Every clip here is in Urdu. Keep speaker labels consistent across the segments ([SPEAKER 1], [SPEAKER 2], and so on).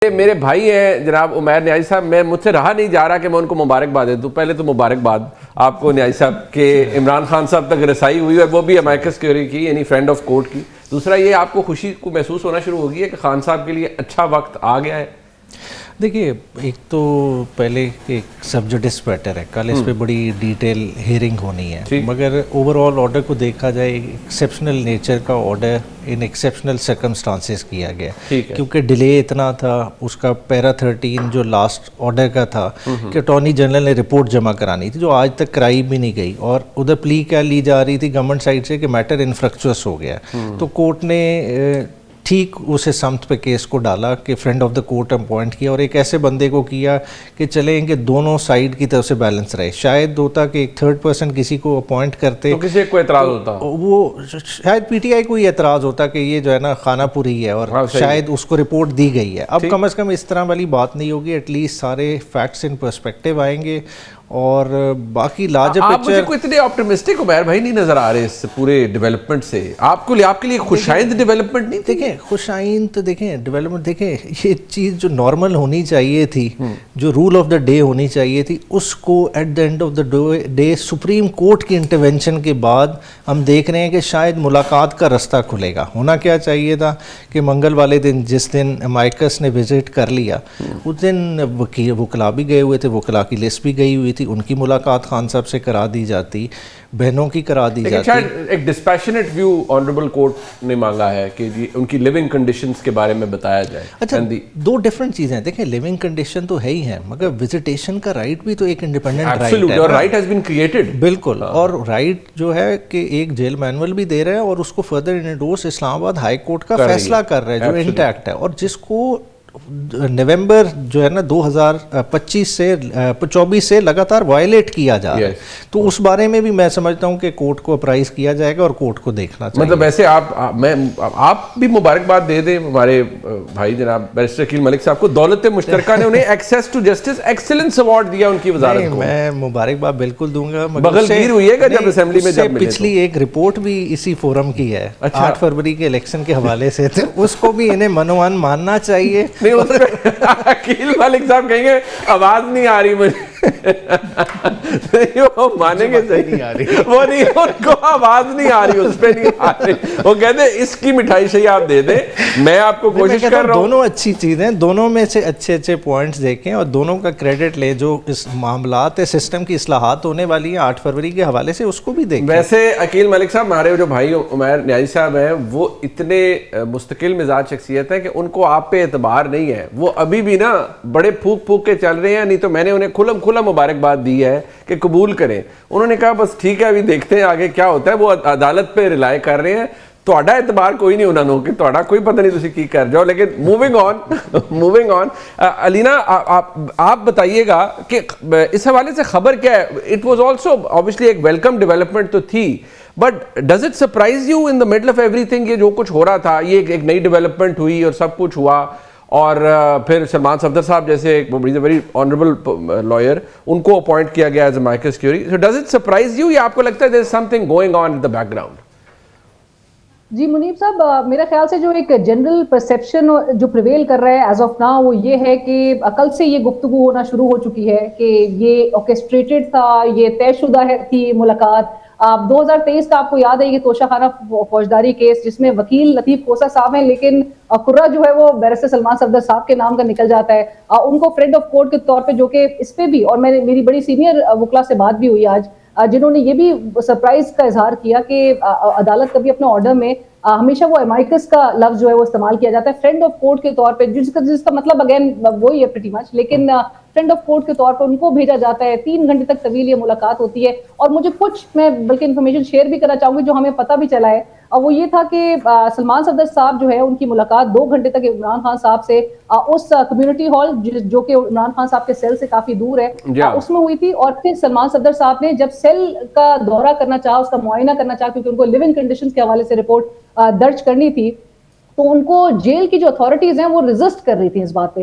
[SPEAKER 1] میرے بھائی ہیں جناب عمیر نیازی صاحب، میں مجھ سے رہا نہیں جا رہا کہ میں ان کو مبارکباد دے دوں. پہلے تو مبارکباد آپ کو نیازی صاحب کہ عمران خان صاحب تک رسائی ہوئی ہے، وہ بھی امائکس کیوری کی یعنی فرینڈ آف کورٹ کی. دوسرا یہ آپ کو خوشی کو محسوس ہونا شروع ہو گئی ہے کہ خان صاحب کے لیے اچھا وقت آ گیا ہے.
[SPEAKER 2] دیکھیے ایک تو پہلے ایک سب جوڈس میٹر ہے، کل اس پہ بڑی ڈیٹیل ہیئرنگ ہونی ہے، مگر اوور آل آرڈر کو دیکھا جائے ایکسیپشنل نیچر کا آرڈر ان ایکسیپشنل سرکمسٹانسز کیا گیا، کیونکہ ڈیلے اتنا تھا. اس کا پیرا 13 جو لاسٹ آرڈر کا تھا کہ اٹارنی جنرل نے رپورٹ جمع کرانی تھی جو آج تک کرائی بھی نہیں گئی، اور ادھر پلی کیا لی جا رہی تھی گورنمنٹ سائڈ سے کہ میٹر انفرکچوس ہو گیا. تو کورٹ نے ٹھیک اسے سمت پہ کیس کو ڈالا کہ friend of the court appoint کیا، اور ایک ایسے بندے کو کیا کہ چلیں کہ دونوں سائڈ کی طرف سے بیلنس رہے. شاید ہوتا کہ ایک تھرڈ پرسن کسی کو اپوائنٹ کرتے
[SPEAKER 1] تو کسی کو اعتراض ہوتا،
[SPEAKER 2] وہ شاید پی ٹی آئی کو یہ اعتراض ہوتا کہ یہ جو ہے نا خانہ پوری ہے، اور شاید اس کو رپورٹ دی گئی ہے. اب کم از کم اس طرح والی بات نہیں ہوگی، ایٹ لیسٹ سارے فیکٹس ان پرسپیکٹیو آئیں گے. اور باقی لارجر
[SPEAKER 1] آپ
[SPEAKER 2] پکچر
[SPEAKER 1] مجھے کو اتنے آپٹیمسٹک عمیر بھائی نہیں نظر آ رہے اس پورے ڈیولپمنٹ سے. آپ کے لیے خوشائند ڈیولپمنٹ نہیں تھی؟
[SPEAKER 2] دیکھیں خوشائند دیکھیں ڈیولپمنٹ دیکھیں، یہ چیز جو نارمل ہونی چاہیے تھی، جو رول آف دا ڈے ہونی چاہیے تھی، اس کو at the end of the day supreme court کی انٹرونشن کے بعد ہم دیکھ رہے ہیں کہ شاید ملاقات کا رستہ کھلے گا. ہونا کیا چاہیے تھا کہ منگل والے دن جس دن امائکس نے وزٹ کر لیا، اس دن وکلا بھی گئے ہوئے تھے، وکلا کی لسٹ بھی گئی ہوئی تھی، ان کی ملاقات خان صاحب سے کرا دی جاتی، بہنوں کی کرا دی جاتی.
[SPEAKER 1] شاید ایک ڈسپیشنیٹ ویو آنریبل کورٹ نے مانگا ہے کہ جی ان کی لیونگ کنڈیشنز کے بارے میں بتایا جائے.
[SPEAKER 2] اچھا دو ڈفرنٹ چیزیں ہیں. دیکھیں لیونگ کنڈیشن تو ہے ہی ہے، مگر وزٹیشن کا رائٹ بھی تو ایک انڈیپینڈنٹ رائٹ ہے،
[SPEAKER 1] اور رائٹ ہیز بین کریٹڈ.
[SPEAKER 2] بالکل، اور رائٹ جو ہے کہ ایک جیل مینول بھی دے رہا ہے، اور اس کو فردر انڈورس اسلام آباد ہائی کورٹ کا فیصلہ کر رہا ہے جو انٹیکٹ ہے، اور جس کو نومبر جو ہے نا 2024 سے لگاتار وائلیٹ کیا جا رہا ہے. تو اس بارے میں بھی میں سمجھتا ہوں کہ کورٹ کو اپرائز کیا جائے گا اور کورٹ کو دیکھنا چاہیے.
[SPEAKER 1] مطلب ویسے آپ بھی مبارکباد دے دیں ہمارے بھائی جناب بیرسٹر عقیل ملک صاحب کو. دولت مشترکہ نے انہیں access to justice excellence award دیا ان کی وزارت کو.
[SPEAKER 2] میں مبارکباد بالکل دوں گا،
[SPEAKER 1] بغلگیر ہوئی ہے گا جب اسمبلی میں جب
[SPEAKER 2] پچھلی ایک رپورٹ بھی اسی فورم کی ہے 8 فروری کے الیکشن کے حوالے سے، اس کو بھی انہیں منوان ماننا چاہیے.
[SPEAKER 1] نہیں اس پہ عقیل ملک صاحب کہیں گے آواز نہیں آ رہی مجھے، وہ مانیں گے صحیح نہیں آ رہی، وہ نہیں ان کو آواز نہیں آ رہی، اس پہ نہیں آ رہی. وہ کہتے ہیں اس کی مٹھائی شہی آپ دے دیں، میں آپ کو کوشش کر رہا ہوں.
[SPEAKER 2] دونوں اچھی چیزیں، دونوں میں سے اچھے پوائنٹس دیکھیں اور دونوں کا کریڈٹ لیں. جو اس معاملات ہے سسٹم کی اصلاحات ہونے والی ہیں 8 فروری کے حوالے سے، اس کو بھی دیکھیں.
[SPEAKER 1] ویسے عقیل ملک صاحب ہمارے جو بھائی عمیر نیازی صاحب ہیں وہ اتنے مستقل مزاج شخصیت ہیں کہ ان کو آپ پہ اعتبار نہیں ہے. وہ ابھی بھی نا بڑے پھونک کے چل رہے ہیں. نہیں تو میں نے انہیں کھلا مبارکباد دی ہے کہ قبول کریں. انہوں نے کہا بس ٹھیک ہے ابھی دیکھتے ہیں آگے کیا ہوتا ہے. وہ عدالت پہ ریلائی کر رہے ہیں. تہاڈا اعتبار کوئی نہیں انہوں نے کہ تہاڈا کوئی پتہ نہیں تسی کی کر جاؤ. لیکن موونگ آن علینا آپ بتائیے گا کہ اس حوالے سے خبر کیا ہے. اٹ واز آلسو obviously ایک ویلکم ڈیولپمنٹ تو تھی، but does it surprise you in the middle of every thing? یہ جو کچھ ہو رہا تھا، یہ ایک نئی ڈیولپمنٹ ہوئی اور سب کچھ ہوا، اور پھر سلمان صفدر صاحب جیسے ایک ویری آنریبل لائر ان کو اپوائنٹ کیا گیا as amicus curiae. So does it surprise you یا آپ کو لگتا ہے there is something going on in the background?
[SPEAKER 3] جی منیب صاحب، میرا خیال سے جو ایک جنرل پرسیپشن جو پریویل کر رہا ہے ایز آف ناؤ وہ یہ ہے کہ کل سے یہ گفتگو ہونا شروع ہو چکی ہے کہ یہ آرکیسٹریٹڈ تھا، یہ طے شدہ تھی ملاقات. 2023 کا آپ کو یاد ہے یہ توشہ خانہ فوجداری کیس جس میں وکیل لطیف کوسہ صاحب ہیں، لیکن قرہ جو ہے وہ بیرسٹر سلمان صفدر صاحب کے نام کا نکل جاتا ہے. ان کو فرینڈ آف کورٹ کے طور پہ، جو کہ اس پہ بھی، اور میری بڑی سینئر وکلا سے بات بھی ہوئی آج، جنہوں نے یہ بھی سرپرائز کا اظہار کیا کہ عدالت کبھی اپنے آرڈر میں ہمیشہ وہ امائکس کا لفظ جو ہے وہ استعمال کیا جاتا ہے فرینڈ آف کورٹ کے طور پہ، جس کا مطلب اگین وہی ہے پریٹی مچ، لیکن فرینڈ آف کورٹ کے طور پر ان کو بھیجا جاتا ہے. 3 گھنٹے تک طویل یہ ملاقات ہوتی ہے. اور مجھے کچھ میں بلکہ انفارمیشن شیئر بھی کرنا چاہوں گی جو ہمیں پتہ بھی چلا ہے، اور وہ یہ تھا کہ سلمان صفدر صاحب جو ہے ان کی ملاقات 2 گھنٹے تک عمران خان صاحب سے اس کمیونٹی ہال جو کہ عمران خان صاحب کے سیل سے کافی دور ہے اس میں ہوئی تھی. اور پھر سلمان صفدر صاحب نے جب سیل کا دورہ کرنا چاہا، اس کا معائنہ کرنا چاہا، کیونکہ ان کو لیونگ کنڈیشنز کے حوالے سے رپورٹ درج کرنی تھی، تو ان کو جیل کی جو اتھارٹیز ہیں وہ ریزسٹ کر رہی تھی اس بات پہ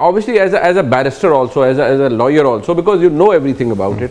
[SPEAKER 1] obviously as a barrister also, as a lawyer also, because you know everything about it,